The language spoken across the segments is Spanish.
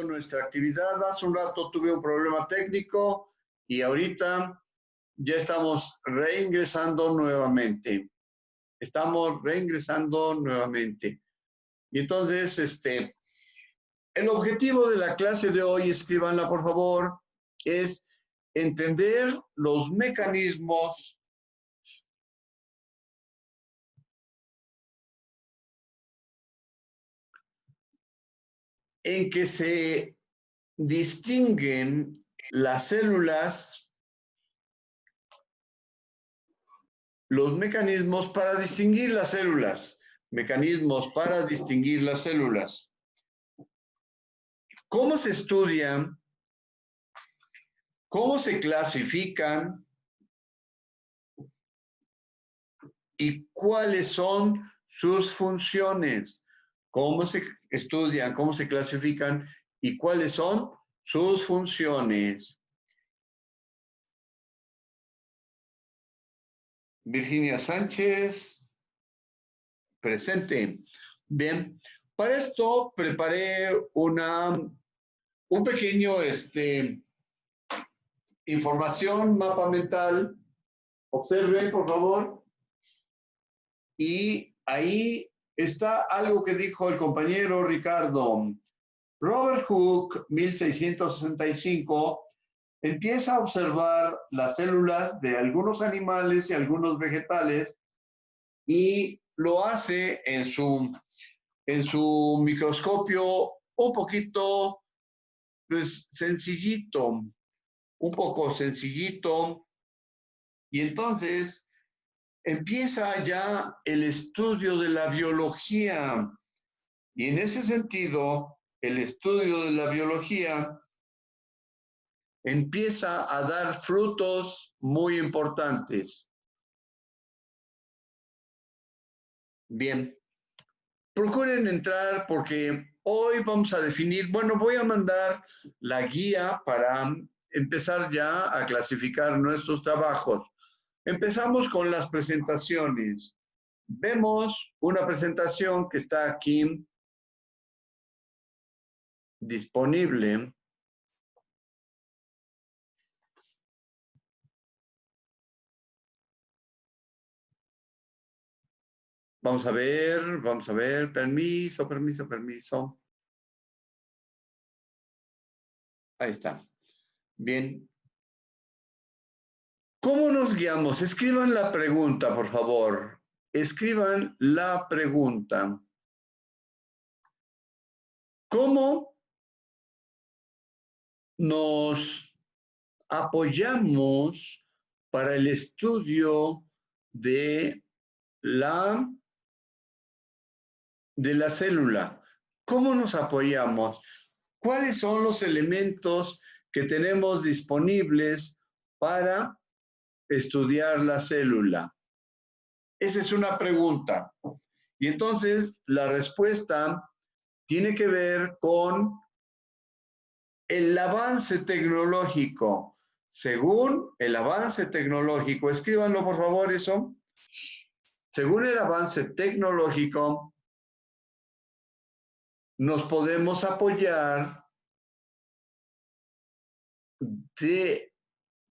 Nuestra actividad. Hace un rato tuve un problema técnico y ahorita ya estamos reingresando nuevamente. Y entonces, el objetivo de la clase de hoy, escríbanla por favor, es entender los mecanismos en que se distinguen las células, los mecanismos para distinguir las células, ¿Cómo se estudian? ¿Cómo se clasifican? ¿Y cuáles son sus funciones? ¿Cómo se estudian? ¿Cómo se clasifican? ¿Y cuáles son sus funciones? Virginia Sánchez, presente. Bien, para esto preparé un pequeño información, mapa mental. Observe, por favor. Y ahí está algo que dijo el compañero Ricardo. Robert Hooke, 1665, empieza a observar las células de algunos animales y algunos vegetales y lo hace en su microscopio un poquito, pues, sencillito, un poco sencillito. Y entonces empieza ya el estudio de la biología. Y en ese sentido, el estudio de la biología empieza a dar frutos muy importantes. Bien, procuren entrar porque hoy vamos a definir, bueno, voy a mandar la guía para empezar ya a clasificar nuestros trabajos. Empezamos con las presentaciones. Vemos una presentación que está aquí disponible. Vamos a ver, permiso. Ahí está. Bien. ¿Cómo nos guiamos? Escriban la pregunta, por favor. Escriban la pregunta. ¿Cómo nos apoyamos para el estudio de la célula? ¿Cómo nos apoyamos? ¿Cuáles son los elementos que tenemos disponibles para estudiar la célula? Esa es una pregunta. Y entonces la respuesta tiene que ver con el avance tecnológico. Según el avance tecnológico, escríbanlo por favor eso. Según el avance tecnológico, nos podemos apoyar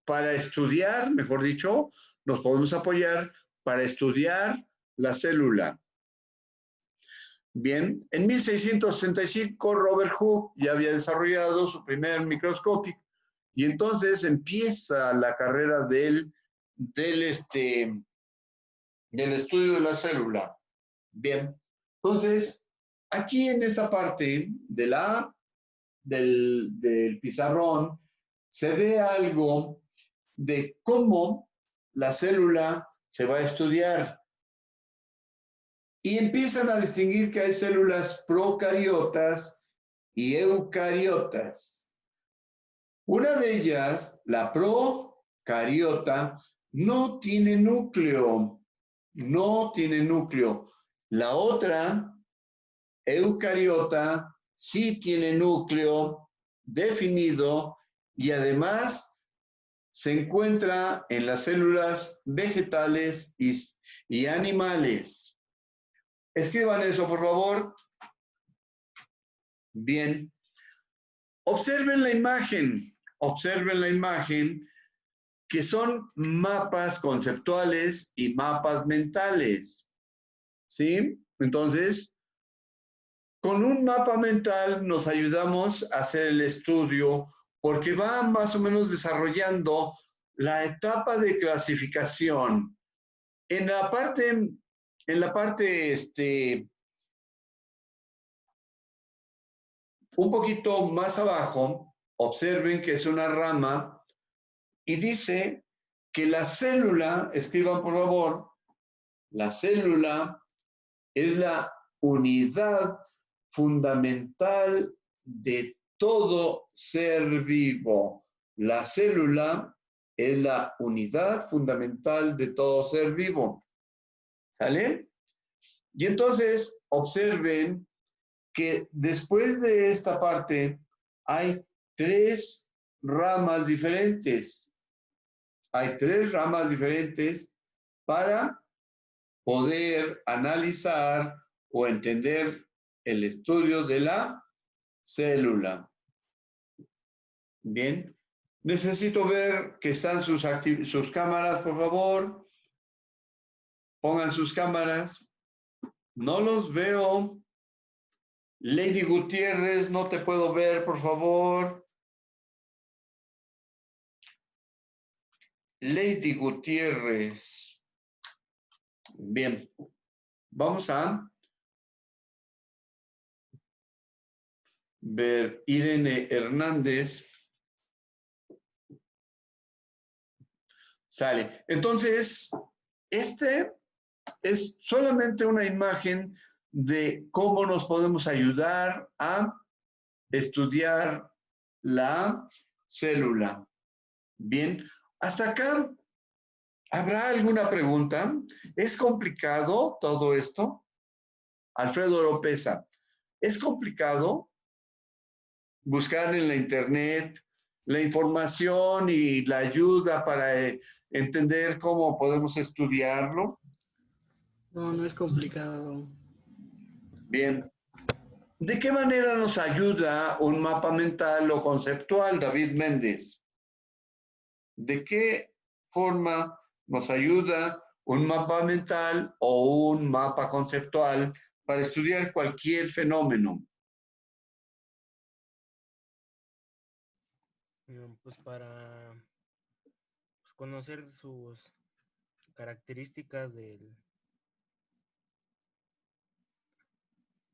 para estudiar, mejor dicho, nos podemos apoyar para estudiar la célula. Bien, en 1665 Robert Hooke ya había desarrollado su primer microscopio y entonces empieza la carrera del estudio de la célula. Bien, entonces aquí en esta parte del pizarrón se ve algo de cómo la célula se va a estudiar. Y empiezan a distinguir que hay células procariotas y eucariotas. Una de ellas, la procariota, no tiene núcleo. La otra, eucariota, sí tiene núcleo definido y además se encuentra en las células vegetales y animales. Escriban eso, por favor. Bien. observen la imagen, que son mapas conceptuales y mapas mentales, ¿sí? Entonces, con un mapa mental nos ayudamos a hacer el estudio porque va más o menos desarrollando la etapa de clasificación. En la parte, un poquito más abajo, observen que es una rama y dice que la célula, escriban por favor, la célula es la unidad fundamental de todo ser vivo. La célula es la unidad fundamental de todo ser vivo. ¿Sale? Y entonces observen que después de esta parte hay tres ramas diferentes. Hay tres ramas diferentes para poder analizar o entender el estudio de la célula. Bien, necesito ver que están sus cámaras, por favor. Pongan sus cámaras. No los veo. Lady Gutiérrez, no te puedo ver, por favor. Lady Gutiérrez. Bien, vamos a ver Irene Hernández. Sale. Entonces, este es solamente una imagen de cómo nos podemos ayudar a estudiar la célula. Bien, hasta acá, ¿habrá alguna pregunta? ¿Es complicado todo esto? Alfredo Lópeza, ¿es complicado buscar en la internet la información y la ayuda para entender cómo podemos estudiarlo? No, no es complicado. Bien. ¿De qué manera nos ayuda un mapa mental o conceptual, David Méndez? ¿De qué forma nos ayuda un mapa mental o un mapa conceptual para estudiar cualquier fenómeno? Pues para conocer sus características del...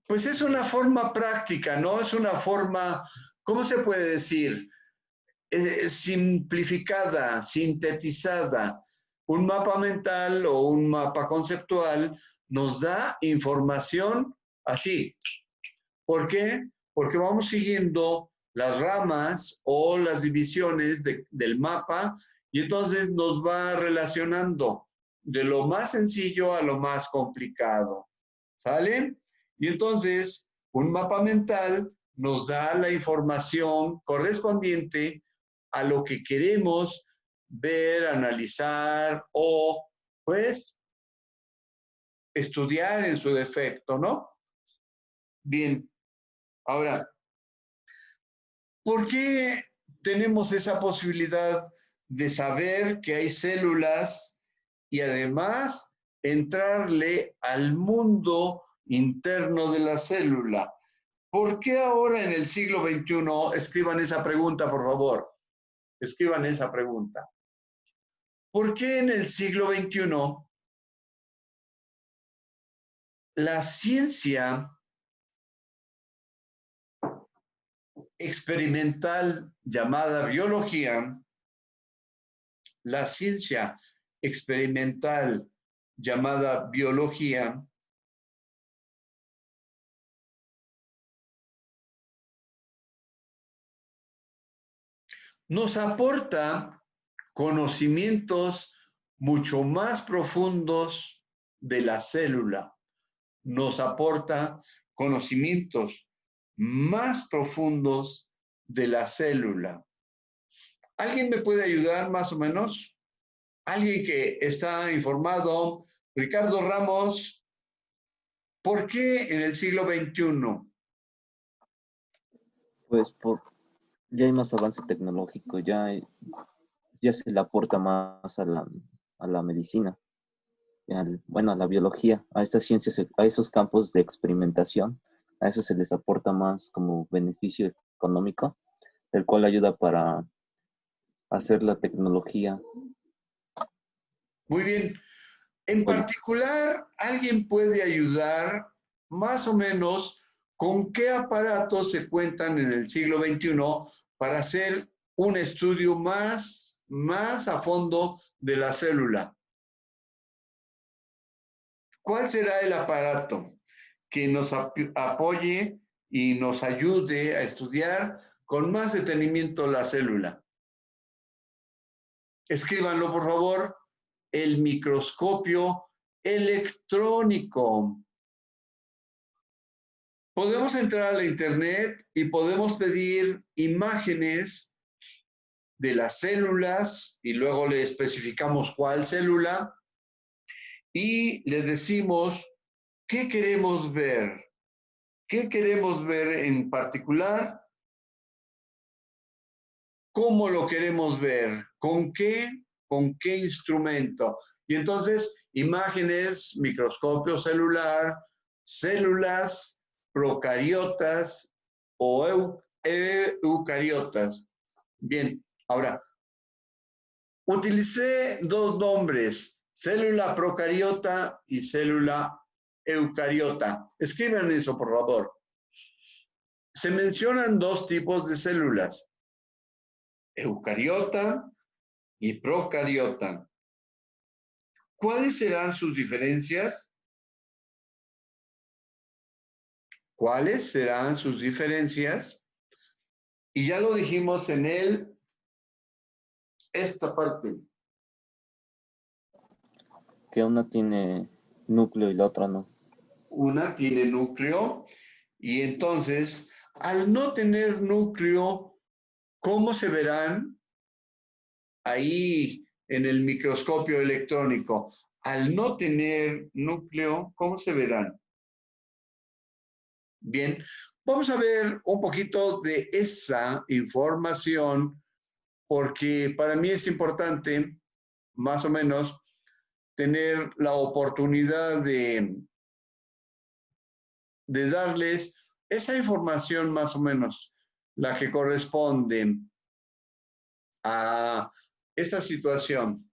Pues es una forma práctica, ¿no? Es una forma, ¿cómo se puede decir? Simplificada, sintetizada. Un mapa mental o un mapa conceptual nos da información así. ¿Por qué? Porque vamos siguiendo las ramas o las divisiones del mapa y entonces nos va relacionando de lo más sencillo a lo más complicado. ¿Sale? Y entonces un mapa mental nos da la información correspondiente a lo que queremos ver, analizar o pues estudiar en su defecto, ¿no? Bien, ahora, ¿por qué tenemos esa posibilidad de saber que hay células y además entrarle al mundo interno de la célula? ¿Por qué ahora en el siglo XXI, escriban esa pregunta, por favor, escriban esa pregunta? ¿Por qué en el siglo XXI la ciencia experimental llamada biología, la ciencia experimental llamada biología, nos aporta conocimientos mucho más profundos de la célula? Nos aporta conocimientos más profundos de la célula. ¿Alguien me puede ayudar más o menos? ¿Alguien que está informado? Ricardo Ramos, ¿por qué en el siglo XXI? Pues Ya hay más avance tecnológico, ya se le aporta más a la medicina, bueno, a la biología, a estas ciencias, a esos campos de experimentación, a eso se les aporta más como beneficio económico, el cual ayuda para hacer la tecnología. Muy bien. En particular, ¿alguien puede ayudar más o menos con qué aparatos se cuentan en el siglo XXI para hacer un estudio más a fondo de la célula? ¿Cuál será el aparato que nos apoye y nos ayude a estudiar con más detenimiento la célula? Escríbanlo, por favor. El microscopio electrónico. Podemos entrar a la internet y podemos pedir imágenes de las células y luego le especificamos cuál célula y le decimos qué queremos ver. ¿Qué queremos ver en particular? ¿Cómo lo queremos ver? ¿Con qué? ¿Con qué instrumento? Y entonces, imágenes, microscopio celular, células, procariotas o eucariotas. Bien, ahora, utilicé dos nombres, célula procariota y célula eucariota. Escriban eso, por favor. Se mencionan dos tipos de células, eucariota y procariota. ¿Cuáles serán sus diferencias? ¿Cuáles serán sus diferencias? Y ya lo dijimos en esta parte. Que una tiene núcleo y la otra no. Una tiene núcleo y entonces, al no tener núcleo, ¿cómo se verán ahí en el microscopio electrónico? Al no tener núcleo, ¿cómo se verán? Bien, vamos a ver un poquito de esa información porque para mí es importante, más o menos, tener la oportunidad de darles esa información más o menos, la que corresponde a esta situación.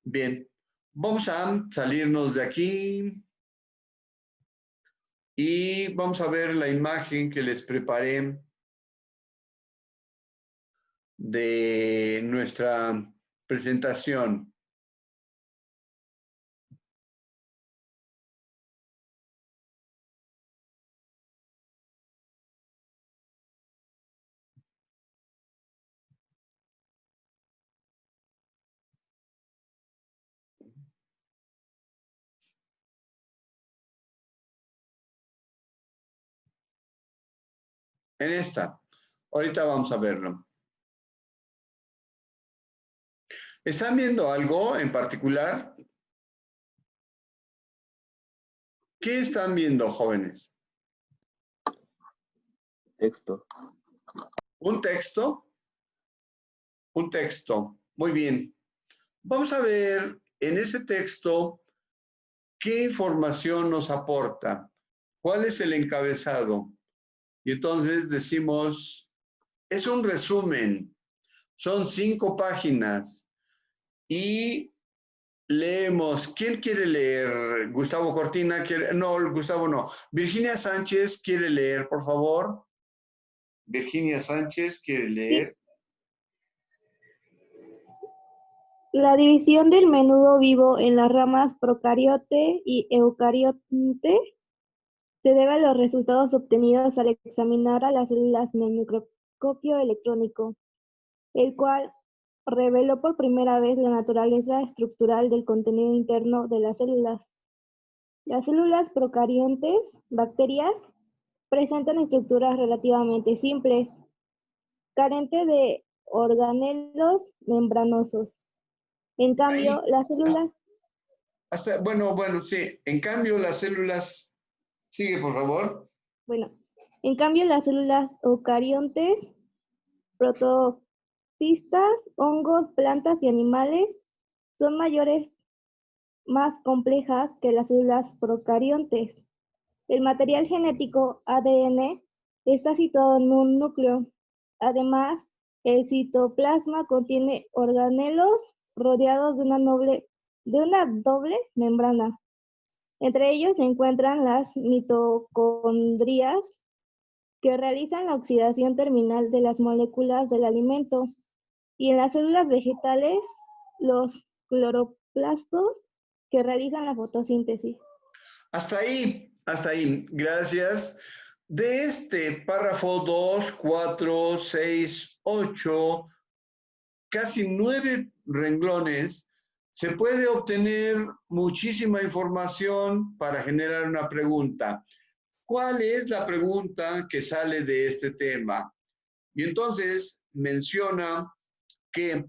Bien, vamos a salirnos de aquí y vamos a ver la imagen que les preparé de nuestra presentación. En esta, ahorita vamos a verlo. ¿Están viendo algo en particular? ¿Qué están viendo, jóvenes? Texto. ¿Un texto? Un texto. Muy bien. Vamos a ver en ese texto qué información nos aporta. ¿Cuál es el encabezado? Y entonces decimos, es un resumen. Son 5 páginas. Y leemos. ¿Quién quiere leer? Gustavo Cortina quiere. No, Gustavo no. Virginia Sánchez quiere leer, por favor. Virginia Sánchez quiere leer. Sí. La división del menudo vivo en las ramas procariote y eucariote se debe a los resultados obtenidos al examinar a las células en el microscopio electrónico, el cual reveló por primera vez la naturaleza estructural del contenido interno de las células. Las células procariontes, bacterias, presentan estructuras relativamente simples, carentes de organelos membranosos. En cambio, Ahí, las células... bueno, sí. En cambio, las células... Sigue, por favor. Bueno, en cambio, las células eucariontes protocistas, hongos, plantas y animales son más complejas que las células procariontes. El material genético ADN está situado en un núcleo. Además, el citoplasma contiene organelos rodeados de una doble membrana. Entre ellos se encuentran las mitocondrias, que realizan la oxidación terminal de las moléculas del alimento, y en las células vegetales, los cloroplastos, que realizan la fotosíntesis. Hasta ahí. Gracias. De este párrafo 2, 4, 6, 8, casi 9 renglones, se puede obtener muchísima información para generar una pregunta. ¿Cuál es la pregunta que sale de este tema? Y entonces menciona que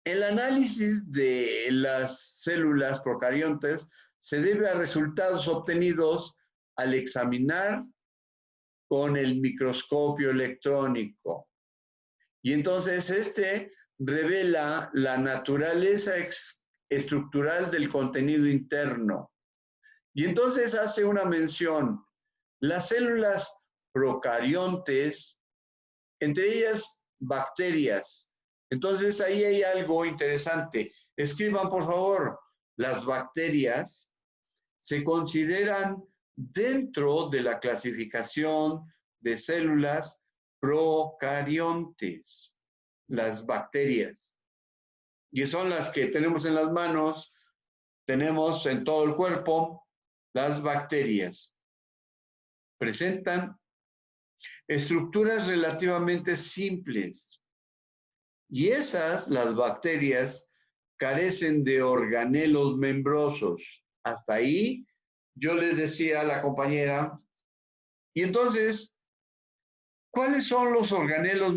el análisis de las células procariontes se debe a resultados obtenidos al examinar con el microscopio electrónico. Y entonces este revela la naturaleza estructural del contenido interno. Y entonces hace una mención. Las células procariontes, entre ellas bacterias. Entonces ahí hay algo interesante. Escriban, por favor, las bacterias se consideran dentro de la clasificación de células procariontes, las bacterias. Y son las que tenemos en las manos, tenemos en todo el cuerpo, las bacterias. Presentan estructuras relativamente simples. Y las bacterias, carecen de organelos membrosos. Hasta ahí yo les decía a la compañera, y entonces, ¿cuáles son los organelos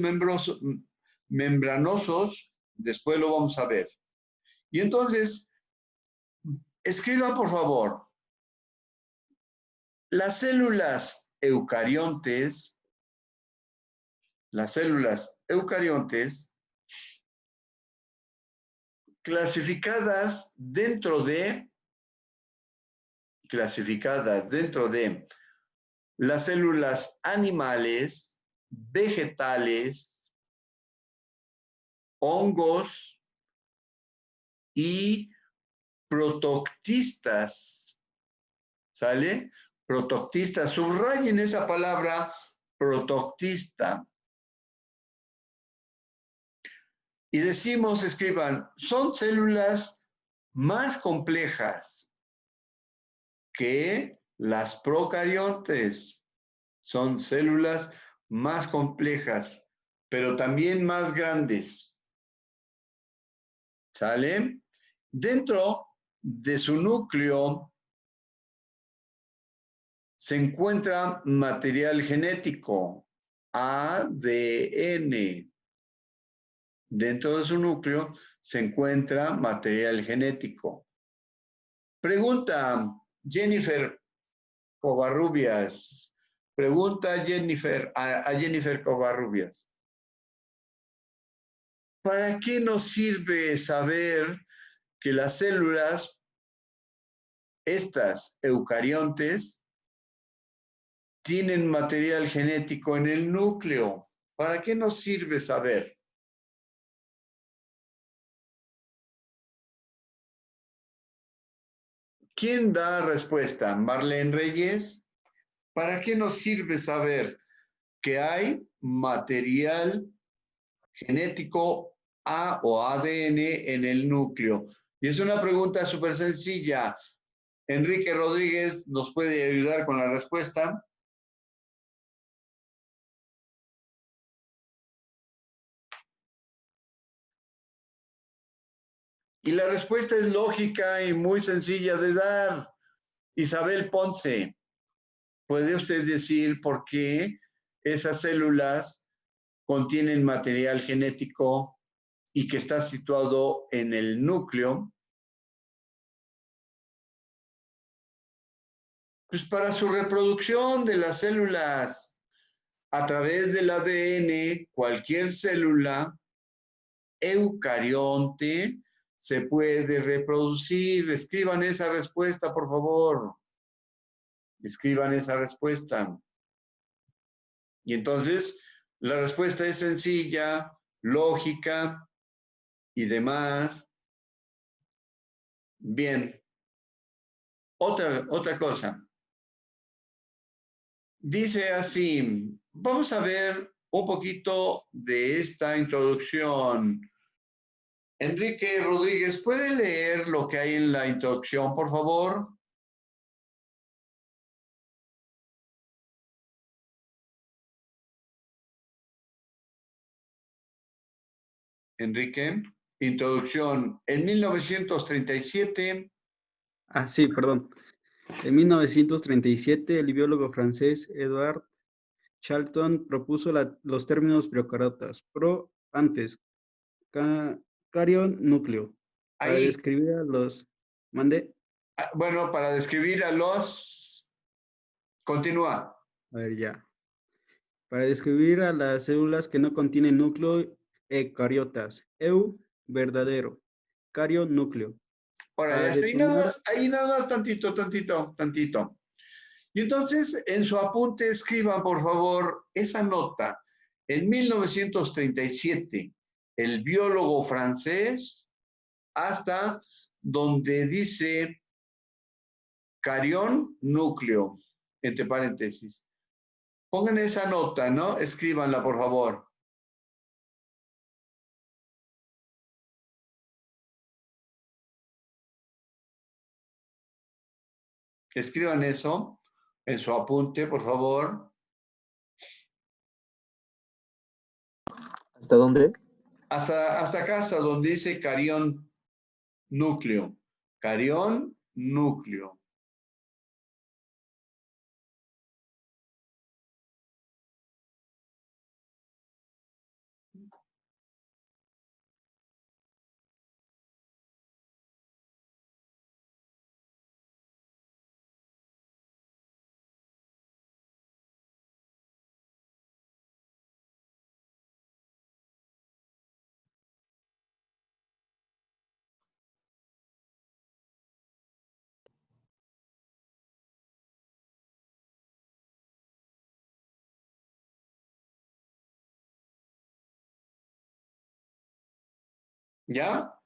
membranosos? Después lo vamos a ver. Y entonces, escriba por favor, las células eucariontes clasificadas dentro de las células animales, vegetales, hongos y protoctistas. ¿Sale? Protoctistas. Subrayen esa palabra, protoctista. Y decimos, escriban, son células más complejas que las procariontes. Son células más complejas, pero también más grandes. ¿Sale? Dentro de su núcleo se encuentra material genético, ADN. Dentro de su núcleo se encuentra material genético. Pregunta Jennifer Covarrubias. Pregunta a Jennifer Covarrubias. ¿Para qué nos sirve saber que las células, estas eucariontes, tienen material genético en el núcleo? ¿Para qué nos sirve saber? ¿Quién da respuesta? ¿Marlene Reyes? ¿Para qué nos sirve saber que hay material genético A o ADN en el núcleo? Y es una pregunta súper sencilla. Enrique Rodríguez nos puede ayudar con la respuesta. Y la respuesta es lógica y muy sencilla de dar. Isabel Ponce, ¿puede usted decir por qué esas células contienen material genético y que está situado en el núcleo? Pues para su reproducción de las células. a través del ADN, cualquier célula eucarionte se puede reproducir. Escriban esa respuesta, por favor. Escriban esa respuesta. Y entonces, la respuesta es sencilla, lógica y demás. Bien. Otra cosa. Dice así, vamos a ver un poquito de esta introducción. Enrique Rodríguez, ¿puede leer lo que hay en la introducción, por favor? Enrique, introducción. En 1937. Sí, perdón. En 1937, el biólogo francés Edward Charlton propuso los términos procariotas, pro antes, carión núcleo, para Ahí, describir a los... ¿Mande? bueno, para describir a los... Continúa. A ver, ya. Para describir a las células que no contienen núcleo, eucariotas. Verdadero. Carión, núcleo. Ahora, Para ya está. determinar... Ahí nada más, tantito. Y entonces, en su apunte, escriban, por favor, esa nota. En 1937, el biólogo francés, hasta donde dice carión núcleo, entre paréntesis. Pongan esa nota, ¿no? Escríbanla, por favor. Escriban eso en su apunte, por favor. ¿Hasta dónde? Hasta acá, hasta donde dice carión núcleo. Carión núcleo. ¿Ya?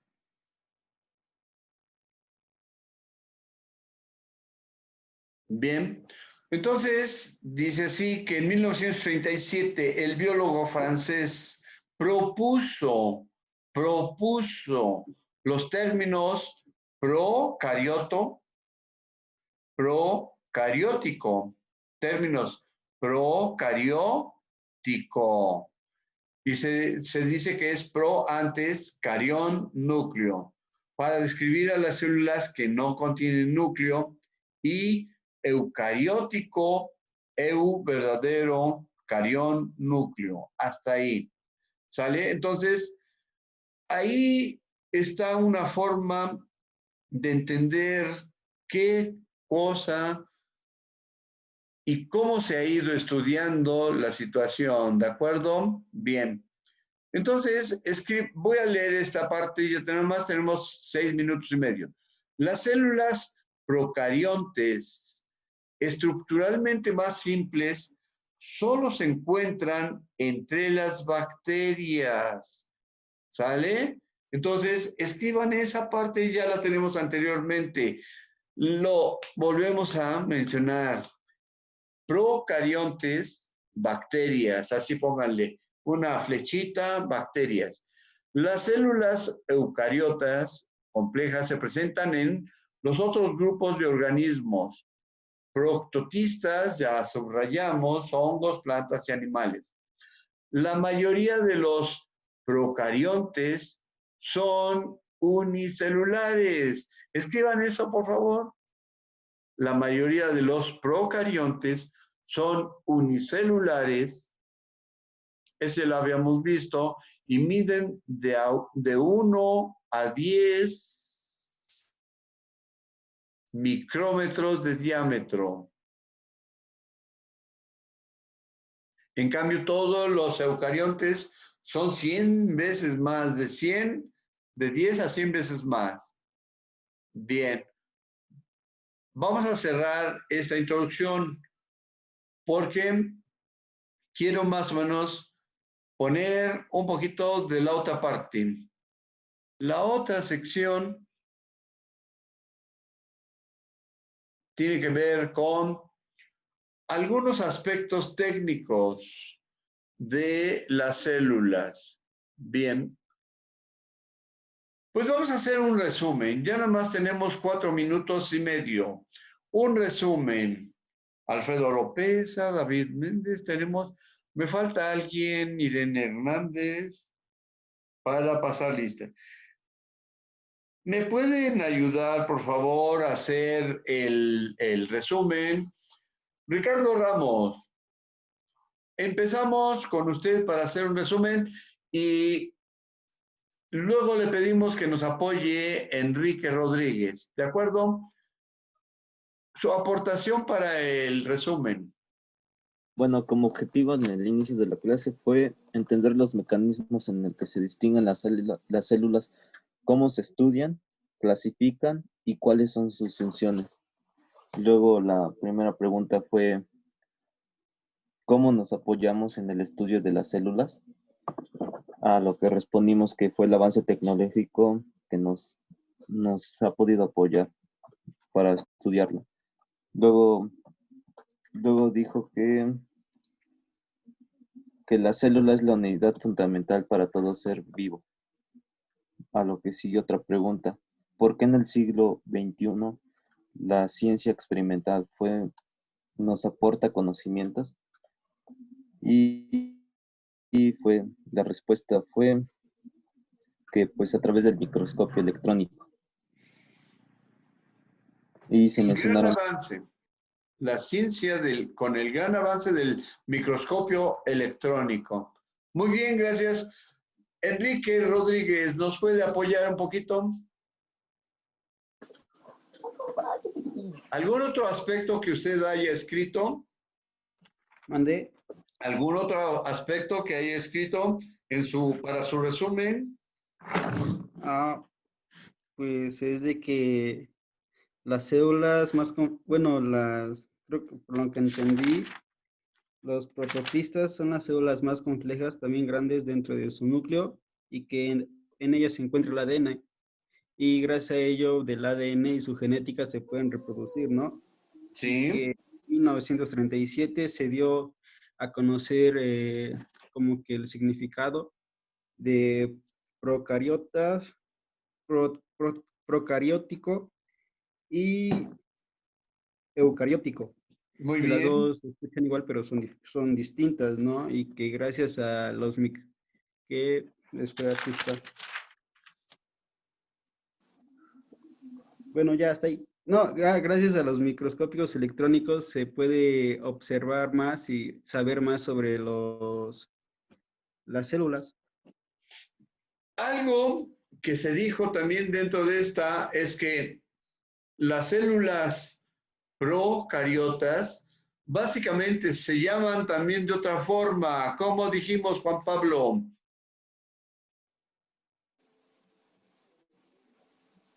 Bien. Entonces, dice así que en 1937 el biólogo francés propuso los términos procariótico, términos procariótico. Y se dice que es pro antes carión núcleo, para describir a las células que no contienen núcleo, y eucariótico, verdadero, carión núcleo. Hasta ahí. ¿Sale? Entonces, ahí está una forma de entender qué cosa y cómo se ha ido estudiando la situación, ¿de acuerdo? Bien. Entonces, voy a leer esta parte y ya tenemos 6 minutos y medio. Las células procariontes, estructuralmente más simples, solo se encuentran entre las bacterias. ¿Sale? Entonces, escriban esa parte, ya la tenemos anteriormente. Lo volvemos a mencionar. Procariontes, bacterias, así pónganle una flechita, bacterias. Las células eucariotas complejas se presentan en los otros grupos de organismos. Proctotistas, ya subrayamos, hongos, plantas y animales. La mayoría de los procariontes son unicelulares. Escriban eso, por favor. La mayoría de los procariontes son unicelulares, ese lo habíamos visto, y miden de 1 a 10 micrómetros de diámetro. En cambio, todos los eucariontes son 100 veces más, de 10 a 100 veces más. Bien, vamos a cerrar esta introducción porque quiero más o menos poner un poquito de la otra parte. La otra sección tiene que ver con algunos aspectos técnicos de las células. Bien, pues vamos a hacer un resumen. Ya nada más tenemos 4 minutos y medio. Un resumen. Alfredo Oropesa, David Méndez, me falta alguien, Irene Hernández, para pasar lista. ¿Me pueden ayudar, por favor, a hacer el resumen? Ricardo Ramos, empezamos con usted para hacer un resumen y luego le pedimos que nos apoye Enrique Rodríguez, ¿de acuerdo? Su aportación para el resumen. Bueno, como objetivo en el inicio de la clase fue entender los mecanismos en el que se distinguen las células, cómo se estudian, clasifican y cuáles son sus funciones. Luego la primera pregunta fue ¿cómo nos apoyamos en el estudio de las células? A lo que respondimos que fue el avance tecnológico que nos ha podido apoyar para estudiarlo. Luego dijo que la célula es la unidad fundamental para todo ser vivo. A lo que sigue otra pregunta. ¿Por qué en el siglo XXI la ciencia experimental nos aporta conocimientos? Y la respuesta fue que pues a través del microscopio electrónico. Y se mencionaron... Gran avance. La ciencia con el gran avance del microscopio electrónico. Muy bien, gracias. Enrique Rodríguez, ¿nos puede apoyar un poquito? ¿Algún otro aspecto que usted haya escrito? Mandé. ¿Algún otro aspecto que haya escrito para su resumen? Pues es de que las células más, creo que por lo que entendí, los prototistas son las células más complejas, también grandes dentro de su núcleo, y que en ellas se encuentra el ADN, y gracias a ello del ADN y su genética se pueden reproducir, ¿no? Sí. Y que en 1937 se dio a conocer como que el significado de procariotas, procariótico y eucariótico. Muy Que bien. las dos se escuchan igual, pero son distintas, ¿no? Y que gracias a los Bueno, ya está ahí. No, gracias a los microscopios electrónicos se puede observar más y saber más sobre las células. Algo que se dijo también dentro de esta es que las células procariotas básicamente se llaman también de otra forma. ¿Cómo dijimos, Juan Pablo?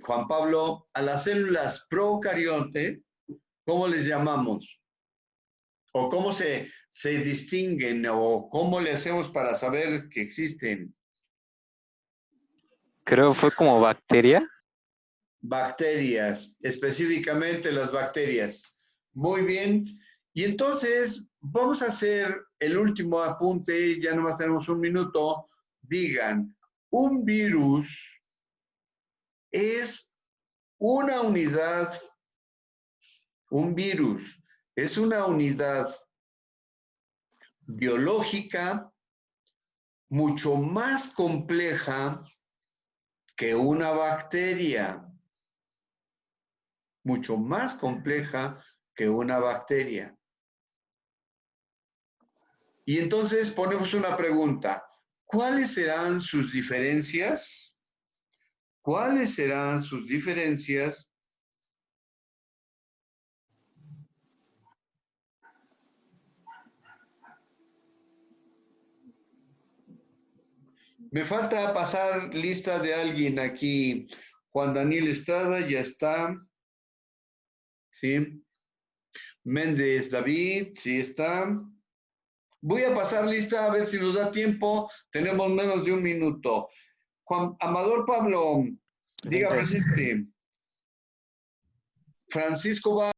Juan Pablo, a las células procariote, ¿cómo les llamamos? ¿O cómo se distinguen? ¿O cómo le hacemos para saber que existen? Creo fue como bacteria. Bacterias, específicamente las bacterias. Muy bien. Y entonces vamos a hacer el último apunte, ya nomás tenemos un minuto. Digan, un virus es una unidad, un virus es una unidad biológica mucho más compleja que una bacteria. Mucho más compleja que una bacteria. Y entonces ponemos una pregunta. ¿Cuáles serán sus diferencias? ¿Cuáles serán sus diferencias Me falta pasar lista de alguien aquí. Juan Daniel Estrada, ya está. Sí. Méndez David, sí está. Voy a pasar lista a ver si nos da tiempo. Tenemos menos de un minuto. Juan Amador Pablo, diga presente. Francisco